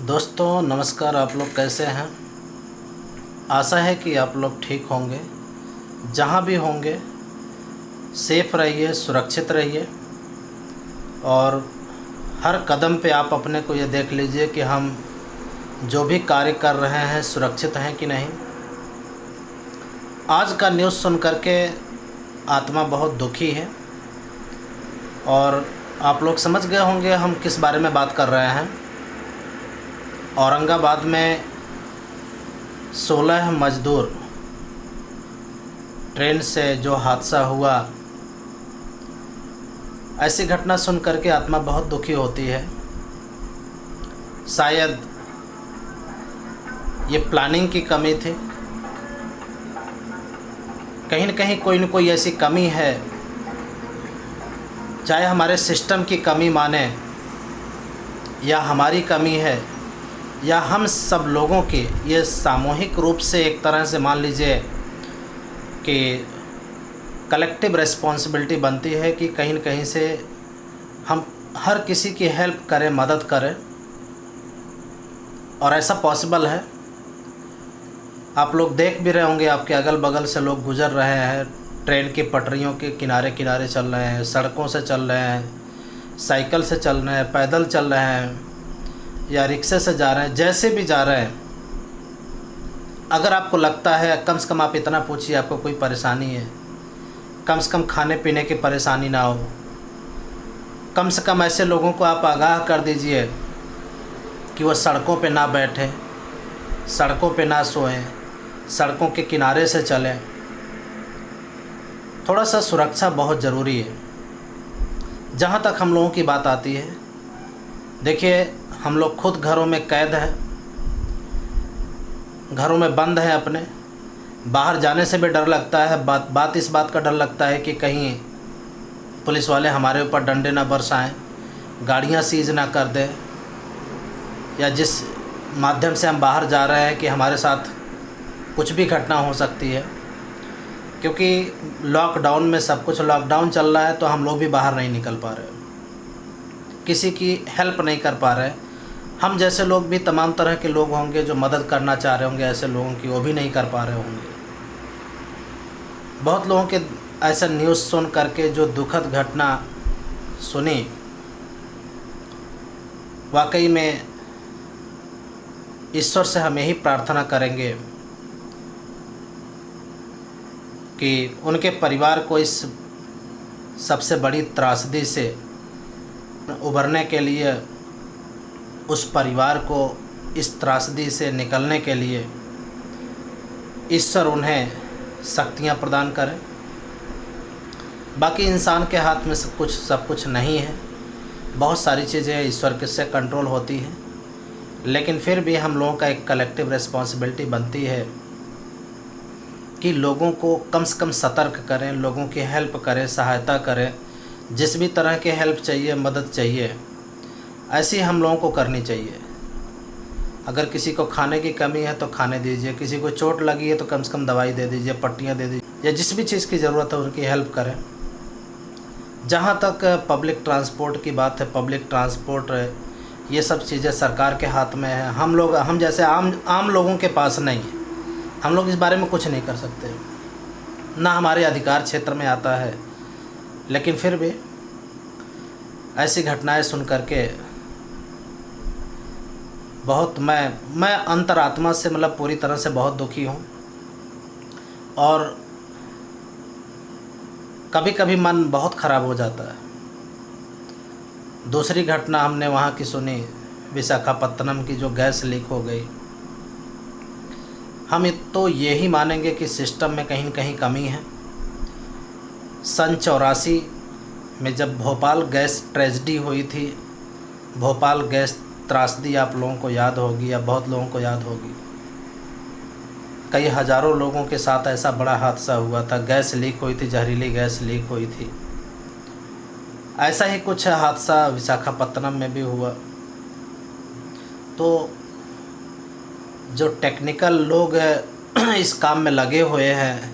दोस्तों नमस्कार। आप लोग कैसे हैं? आशा है कि आप लोग ठीक होंगे। जहाँ भी होंगे सेफ रहिए, सुरक्षित रहिए और हर कदम पे आप अपने को ये देख लीजिए कि हम जो भी कार्य कर रहे हैं सुरक्षित हैं कि नहीं। आज का न्यूज़ सुन कर के आत्मा बहुत दुखी है और आप लोग समझ गए होंगे हम किस बारे में बात कर रहे हैं। औरंगाबाद में 16 मज़दूर ट्रेन से जो हादसा हुआ, ऐसी घटना सुन करके आत्मा बहुत दुखी होती है। शायद ये प्लानिंग की कमी थी, कहीं न कहीं कोई न कोई ऐसी कमी है, चाहे हमारे सिस्टम की कमी माने या हमारी कमी है या हम सब लोगों की, ये सामूहिक रूप से एक तरह से मान लीजिए कि कलेक्टिव रिस्पॉन्सिबिलिटी बनती है कि कहीं न कहीं से हम हर किसी की हेल्प करें, मदद करें। और ऐसा पॉसिबल है। आप लोग देख भी रहे होंगे, आपके अगल बगल से लोग गुज़र रहे हैं, ट्रेन की पटरियों के किनारे किनारे चल रहे हैं, सड़कों से चल रहे हैं, साइकिल से चल रहे हैं, पैदल चल रहे हैं या रिक्शे से जा रहे हैं, जैसे भी जा रहे हैं। अगर आपको लगता है, कम से कम आप इतना पूछिए आपको कोई परेशानी है, कम से कम खाने पीने की परेशानी ना हो, कम से कम ऐसे लोगों को आप आगाह कर दीजिए कि वो सड़कों पे ना बैठें, सड़कों पे ना सोएं, सड़कों के किनारे से चलें। थोड़ा सा सुरक्षा बहुत ज़रूरी है। जहाँ तक हम लोगों की बात आती है, देखिए हम लोग खुद घरों में कैद हैं, घरों में बंद हैं अपने। बाहर जाने से भी डर लगता है। बात इस बात का डर लगता है कि कहीं पुलिस वाले हमारे ऊपर डंडे ना बरसाएं, गाड़ियां सीज ना कर दें, या जिस माध्यम से हम बाहर जा रहे हैं कि हमारे साथ कुछ भी घटना हो सकती है। क्योंकि लॉकडाउन में सब कुछ लॉकडाउन चल रहा है, तो हम लोग भी बाहर नहीं निकल पा रहे, किसी की हेल्प नहीं कर पा रहे। हम जैसे लोग भी, तमाम तरह के लोग होंगे जो मदद करना चाह रहे होंगे, ऐसे लोगों की वो भी नहीं कर पा रहे होंगे। बहुत लोगों के ऐसा न्यूज़ सुन करके जो दुखद घटना सुनी, वाकई में ईश्वर से हम यही प्रार्थना करेंगे कि उनके परिवार को इस सबसे बड़ी त्रासदी से उभरने के लिए, उस परिवार को इस त्रासदी से निकलने के लिए ईश्वर उन्हें शक्तियाँ प्रदान करें। बाकी इंसान के हाथ में सब कुछ नहीं है। बहुत सारी चीज़ें ईश्वर के से कंट्रोल होती हैं, लेकिन फिर भी हम लोगों का एक कलेक्टिव रिस्पॉन्सिबिलिटी बनती है कि लोगों को कम से कम सतर्क करें, लोगों की हेल्प करें, सहायता करें। जिस भी तरह की हेल्प चाहिए, मदद चाहिए, ऐसी हम लोगों को करनी चाहिए। अगर किसी को खाने की कमी है तो खाने दीजिए, किसी को चोट लगी है तो कम से कम दवाई दे दीजिए, पट्टियाँ दे दीजिए, या जिस भी चीज़ की ज़रूरत है उनकी हेल्प करें। जहाँ तक पब्लिक ट्रांसपोर्ट की बात है, पब्लिक ट्रांसपोर्ट ये सब चीज़ें सरकार के हाथ में है। हम जैसे आम लोगों के पास नहीं है। हम लोग इस बारे में कुछ नहीं कर सकते, ना हमारे अधिकार क्षेत्र में आता है। लेकिन फिर भी ऐसी घटनाएं सुन करके बहुत मैं अंतरात्मा से, मतलब पूरी तरह से बहुत दुखी हूँ। और कभी कभी मन बहुत ख़राब हो जाता है। दूसरी घटना हमने वहाँ की सुनी, विशाखापत्तनम की, जो गैस लीक हो गई। हम तो यही मानेंगे कि सिस्टम में कहीं न कहीं कमी है। सन 84 में जब भोपाल गैस ट्रेजेडी हुई थी, भोपाल गैस त्रासदी आप लोगों को याद होगी या बहुत लोगों को याद होगी। कई हज़ारों लोगों के साथ ऐसा बड़ा हादसा हुआ था। गैस लीक हुई थी, जहरीली गैस लीक हुई थी। ऐसा ही कुछ हादसा विशाखापत्तनम में भी हुआ। तो जो टेक्निकल लोग इस काम में लगे हुए हैं,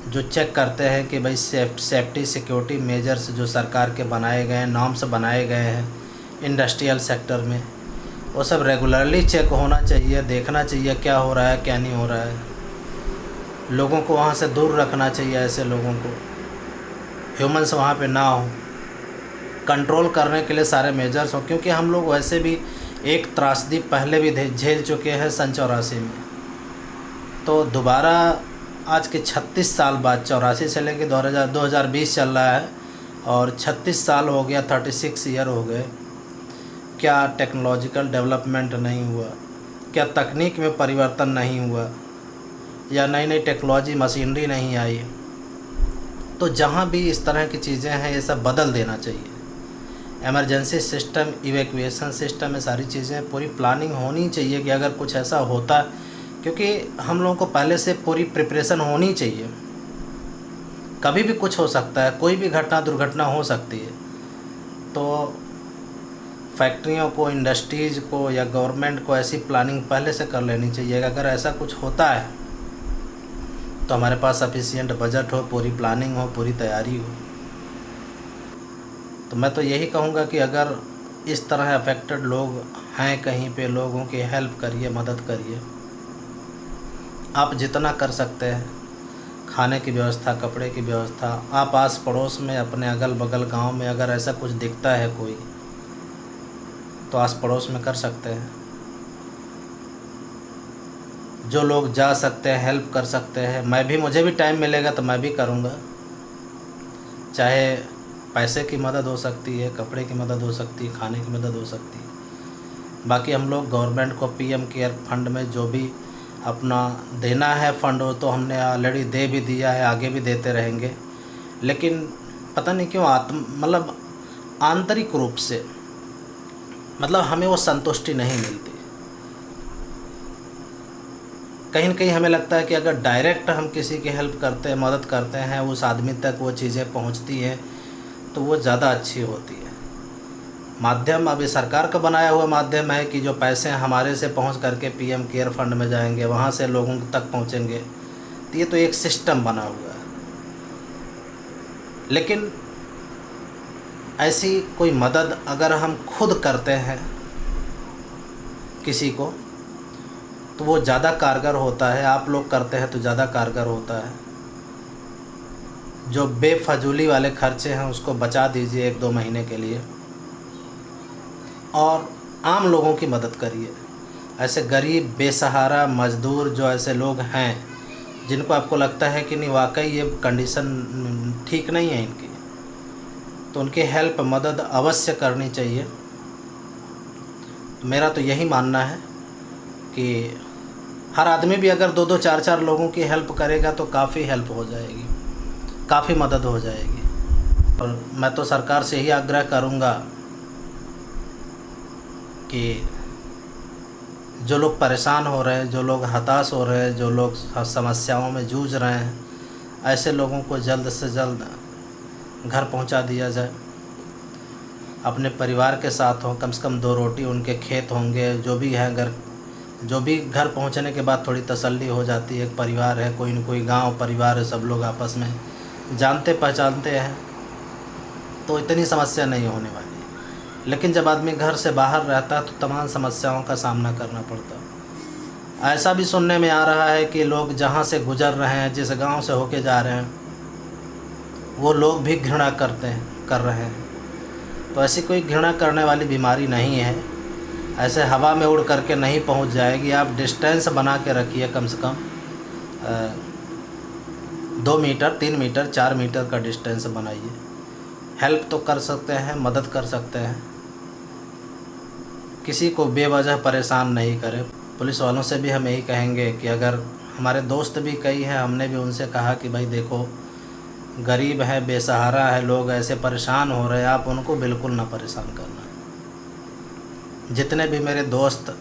जो चेक करते हैं कि भाई सेफ्टी सिक्योरिटी मेजर्स जो सरकार के बनाए गए हैं, नॉर्म्स बनाए गए हैं इंडस्ट्रियल सेक्टर में, वो सब रेगुलरली चेक होना चाहिए, देखना चाहिए क्या हो रहा है क्या नहीं हो रहा है। लोगों को वहाँ से दूर रखना चाहिए, ऐसे लोगों को, ह्यूमंस वहाँ पे ना हो। कंट्रोल करने के लिए सारे मेजर्स हो, क्योंकि हम लोग वैसे भी एक त्रासदी पहले भी झेल चुके हैं सन 84 में। तो दोबारा आज के 36 साल बाद, 84 से लेके 2020 चल रहा है और 36 साल हो गया, 36 ईयर हो गए। क्या टेक्नोलॉजिकल डेवलपमेंट नहीं हुआ? क्या तकनीक में परिवर्तन नहीं हुआ? या नई नई टेक्नोलॉजी मशीनरी नहीं आई? तो जहाँ भी इस तरह की चीज़ें हैं ये सब बदल देना चाहिए। इमरजेंसी सिस्टम, इवैक्यूएशन सिस्टम, ये सारी चीज़ें पूरी प्लानिंग होनी चाहिए कि अगर कुछ ऐसा होता, क्योंकि हम लोगों को पहले से पूरी प्रिपरेशन होनी चाहिए। कभी भी कुछ हो सकता है, कोई भी घटना दुर्घटना हो सकती है। तो फैक्ट्रियों को, इंडस्ट्रीज़ को या गवर्नमेंट को ऐसी प्लानिंग पहले से कर लेनी चाहिए कि अगर ऐसा कुछ होता है तो हमारे पास सफिशिएंट बजट हो, पूरी प्लानिंग हो, पूरी तैयारी हो। तो मैं तो यही कहूँगा कि अगर इस तरह अफेक्टेड लोग हैं कहीं पे, लोगों की हेल्प करिए, मदद करिए। आप जितना कर सकते हैं, खाने की व्यवस्था, कपड़े की व्यवस्था, आप आस पड़ोस में, अपने अगल बगल गांव में अगर ऐसा कुछ दिखता है कोई, तो आस पड़ोस में कर सकते हैं। जो लोग जा सकते हैं, हेल्प कर सकते हैं। मुझे भी टाइम मिलेगा तो मैं भी करूँगा। चाहे पैसे की मदद हो सकती है, कपड़े की मदद हो सकती है, खाने की मदद हो सकती है। बाकी हम लोग गवर्नमेंट को PM केयर फंड में जो भी अपना देना है फंड, हो तो हमने ऑलरेडी दे भी दिया है, आगे भी देते रहेंगे। लेकिन पता नहीं क्यों आंतरिक रूप से हमें वो संतुष्टि नहीं मिलती। कहीं न कहीं हमें लगता है कि अगर डायरेक्ट हम किसी की हेल्प करते हैं, मदद करते हैं, उस आदमी तक वो चीज़ें पहुंचती हैं तो वो ज़्यादा अच्छी होती है। माध्यम अभी सरकार का बनाया हुआ माध्यम है कि जो पैसे हमारे से पहुंच करके PM केयर फंड में जाएंगे, वहाँ से लोगों तक पहुँचेंगे। तो ये तो एक सिस्टम बना हुआ है। लेकिन ऐसी कोई मदद अगर हम खुद करते हैं किसी को, तो वो ज़्यादा कारगर होता है। आप लोग करते हैं तो ज़्यादा कारगर होता है। जो बेफजूली वाले खर्चे हैं उसको बचा दीजिए 1-2 महीने के लिए, और आम लोगों की मदद करिए। ऐसे गरीब, बेसहारा, मज़दूर जो ऐसे लोग हैं जिनको आपको लगता है कि नहीं वाकई ये कंडीशन ठीक नहीं है इनकी, तो उनकी हेल्प, मदद अवश्य करनी चाहिए। मेरा तो यही मानना है कि हर आदमी भी अगर 2-2, 4-4 लोगों की हेल्प करेगा तो काफ़ी हेल्प हो जाएगी, काफ़ी मदद हो जाएगी। और मैं तो सरकार से ही आग्रह करूँगा कि जो लोग परेशान हो रहे हैं, जो लोग हताश हो रहे हैं, जो लोग समस्याओं में जूझ रहे हैं, ऐसे लोगों को जल्द से जल्द घर पहुंचा दिया जाए। अपने परिवार के साथ हो, कम से कम 2 रोटी उनके खेत होंगे, जो भी है घर पहुंचने के बाद थोड़ी तसल्ली हो जाती है। एक परिवार है, कोई न कोई गांव परिवार है, सब लोग आपस में जानते पहचानते हैं, तो इतनी समस्या नहीं होने वाली। लेकिन जब आदमी घर से बाहर रहता है तो तमाम समस्याओं का सामना करना पड़ता है। ऐसा भी सुनने में आ रहा है कि लोग जहाँ से गुजर रहे हैं, जिस गांव से होके जा रहे हैं, वो लोग भी घृणा कर रहे हैं। तो ऐसी कोई घृणा करने वाली बीमारी नहीं है। ऐसे हवा में उड़ करके नहीं पहुंच जाएगी। आप डिस्टेंस बना के रखिए, कम से कम 2 मीटर, 3 मीटर, 4 मीटर का डिस्टेंस बनाइए। हेल्प तो कर सकते हैं, मदद कर सकते हैं। किसी को बेवजह परेशान नहीं करें। पुलिस वालों से भी हम यही कहेंगे कि अगर हमारे दोस्त भी कई हैं, हमने भी उनसे कहा कि भाई देखो, गरीब है, बेसहारा है, लोग ऐसे परेशान हो रहे हैं, आप उनको बिल्कुल ना परेशान करना। जितने भी मेरे दोस्त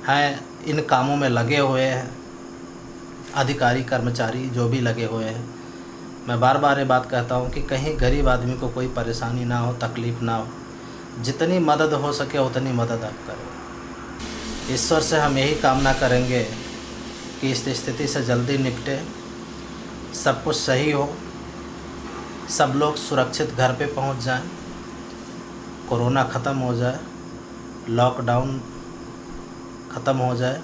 हैं इन कामों में लगे हुए हैं, अधिकारी कर्मचारी जो भी लगे हुए हैं, मैं बार बार ये बात कहता हूँ कि कहीं गरीब आदमी को कोई परेशानी ना हो, तकलीफ़ ना हो। जितनी मदद हो सके उतनी मदद आप करें। ईश्वर से हम यही कामना करेंगे कि इस स्थिति से जल्दी निपटे, सब कुछ सही हो, सब लोग सुरक्षित घर पे पहुंच जाएं, कोरोना ख़त्म हो जाए, लॉकडाउन ख़त्म हो जाए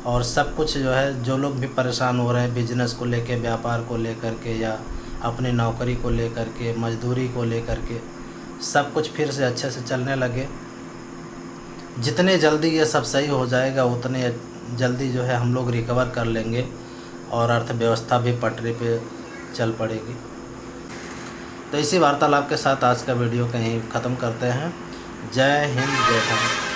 और सब कुछ जो है, जो लोग भी परेशान हो रहे हैं बिजनेस को लेके, व्यापार को लेकर के या अपनी नौकरी को लेकर के, मजदूरी को लेकर के, सब कुछ फिर से अच्छे से चलने लगे। जितने जल्दी ये सब सही हो जाएगा उतने जल्दी जो है हम लोग रिकवर कर लेंगे और अर्थव्यवस्था भी पटरी पे चल पड़ेगी। तो इसी वार्तालाप के साथ आज का वीडियो कहीं ख़त्म करते हैं। जय हिंद, जय भारत।